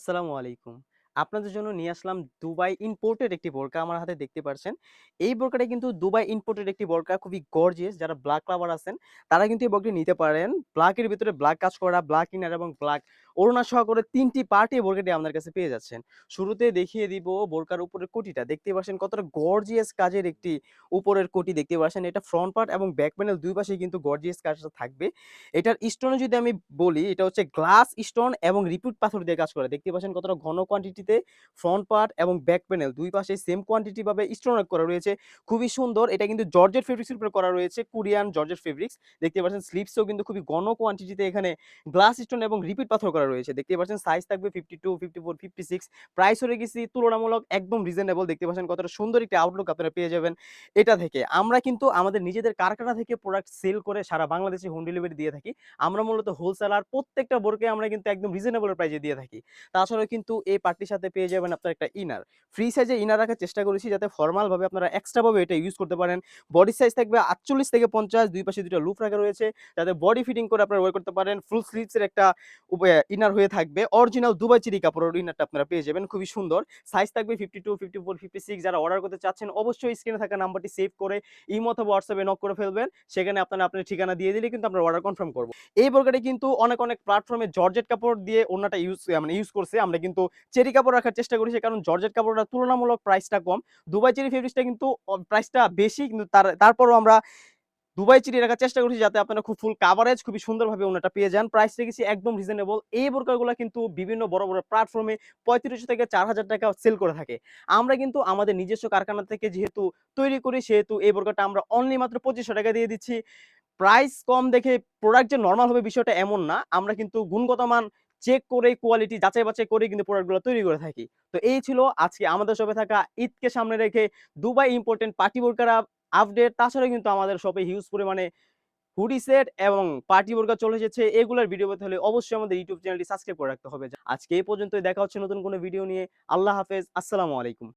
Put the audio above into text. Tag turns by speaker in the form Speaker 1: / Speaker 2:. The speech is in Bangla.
Speaker 1: আসসালামু আলাইকুম। আপনাদের জন্য নিয়ে আসলাম দুবাই ইম্পোর্টেড একটি বোরকা আমার হাতে দেখতে পারছেন। এই বোরকাটা কিন্তু দুবাই ইম্পোর্টেড একটি বোরকা খুবই গর্জিয়াস যারা ব্লাক লাভার আছেন তারা কিন্তু এই বোরকাটি নিতে পারেন। ব্লাকের ভিতরে ব্লাক কাজ করা, ব্লাক ইনার এবং ব্লাক ওড়না সহ করে ৩ টি পার্টি এই বোরকাটি আপনার কাছে পেয়ে যাচ্ছেন। শুরুতে দেখিয়ে দিব বোরকার উপরের কোটিটা। দেখতে পাচ্ছেন কতটা গর্জিয়াস কাজের একটি উপরের কোটি দেখতে পাচ্ছেন। এটা ফ্রন্ট পার্ট এবং ব্যাক প্যানেল ২ পাশেই কিন্তু গর্জিয়াস কাজটা থাকবে। এটার স্টোনে যদি আমি বলি, এটা হচ্ছে গ্লাস স্টোন এবং রিপিট পাথর দিয়ে কাজ করা। দেখতে পাচ্ছেন কতটা ঘন কোয়ান্টিটিতে ফ্রন্ট পার্ট এবং ব্যাক প্যানেল ২ পাশে সেম কোয়ান্টিটি ভাবে স্টোন ওয়ার্ক করা রয়েছে। খুবই সুন্দর। এটা কিন্তু জর্জেট ফেব্রিক্স এর উপরে করা রয়েছে। Korean georgette fabrics. দেখতে পাচ্ছেন স্লিভসেও কিন্তু খুবই ঘন কোয়ান্টিটিতে এখানে গ্লাস স্টোন এবং রিপিট পাথর করা রয়েছে। দেখতে পাচ্ছেন সাইজ থাকবে 52, 54, 56। প্রাইস হয়ে গেছি তুলনামূলক একদম রিজনেবল। দেখতে পাচ্ছেন কতটা সুন্দর একটি আউটলুক আপনারা পেয়ে যাবেন এটা থেকে। আমরা কিন্তু আমাদের নিজেদের কারখানা থেকে প্রোডাক্ট সেল করে সারা বাংলাদেশে হোম ডেলিভারি দিয়ে থাকি। আমরা মূলত হোলসেলার প্রত্যেকটা বোরকাই আমরা কিন্তু একদম রিজনেবল প্রাইসে দিয়ে থাকি। তাছাড়াও কিন্তু এই পার্টির সাথে পেয়ে যাবেন আপনার একটা ইনার। ফ্রি সাইজে ইনার রাখার চেষ্টা করেছি যাতে ফরমাল ভাবে আপনারা এক্সট্রা ভাবে এটা ইউজ করতে পারেন। বডি সাইজ থাকবে ৪৮ থেকে ৫০, দুই পাশে দুইটা লুপ রাখা রয়েছে যাতে বডি ফিটিং করে আপনারা ওয়্যার করতে পারেন। ফুল স্লিভস এর একটা ইনার হয়ে থাকবে। অরিজিনাল দুবাই চেরি কাপড়ের ইনারটা আপনারা পেয়ে যাবেন। খুবই সুন্দর। সাইজ থাকবে 52, 54, 56। যারা অর্ডার করতে চাচ্ছেন অবশ্যই স্ক্রিনে থাকা নাম্বারটি সেভ করে ইমো অথবা হোয়াটসঅ্যাপে নক করে ফেলবেন। সেখানে আপনারা আপনার ঠিকানা দিয়ে দিলে কিন্তু আমরা অর্ডার কনফার্ম করব। এই বোরকাটি কিন্তু অনেক প্ল্যাটফর্মে জর্জেট কাপড় দিয়ে ওড়নাটা ইউজ করছে। আমরা কিন্তু চেরি কাপড় রাখার চেষ্টা করেছি কারণ জর্জেট কাপড়টা তুলনামূলক প্রাইসটা কম। দুবাই চেরি ফেব্রিক্সটা কিন্তু প্রাইসটা বেশি কিন্তু তারপরও আমরা দুবাই চেরি রাখার চেষ্টা করেছি যাতে আপনারা খুব ফুল কাভারেজ খুবই সুন্দরভাবে ওড়নাটা পেয়ে যান। প্রাইস রেখেছি একদম রিজনেবল। এই বোরকাগুলা কিন্তু বিভিন্ন বড় প্ল্যাটফর্মে ৳৩৫০০ থেকে ৳৪,০০০ সেল করে থাকে। আমরা কিন্তু আমাদের নিজস্ব কারখানা থেকে যেহেতু তৈরি করি সেহেতু এই বোরকাটা আমরা অনলি মাত্র ৳২৫০০ দিয়ে দিচ্ছি। প্রাইস কম দেখে প্রোডাক্ট যে নরমাল হবে বিষয়টা এমন না। আমরা কিন্তু গুণগত মান চেক করে কোয়ালিটি যাচাই বাছাই করে কিন্তু প্রোডাক্টগুলো তৈরি করে থাকি। তো এই ছিল আজকে আমাদের শপে থাকা ঈদকে সামনে রেখে দুবাই ইম্পোর্টেন্ট পার্টি বোরকার আপডেট। তাছাড়া কিন্তু আমাদের শপে হিউজ পরিমাণে হুডি সেট এবং পার্টি বোরকা চলে এসেছে। এগুলার ভিডিও পেতে হলে অবশ্যই আমাদের ইউটিউব চ্যানেলটি সাবস্ক্রাইব করে রাখতে হবে। আজকে এই পর্যন্তই দেখা হচ্ছে নতুন কোনো ভিডিও নিয়ে। আল্লাহ হাফেজ। আসসালামু আলাইকুম।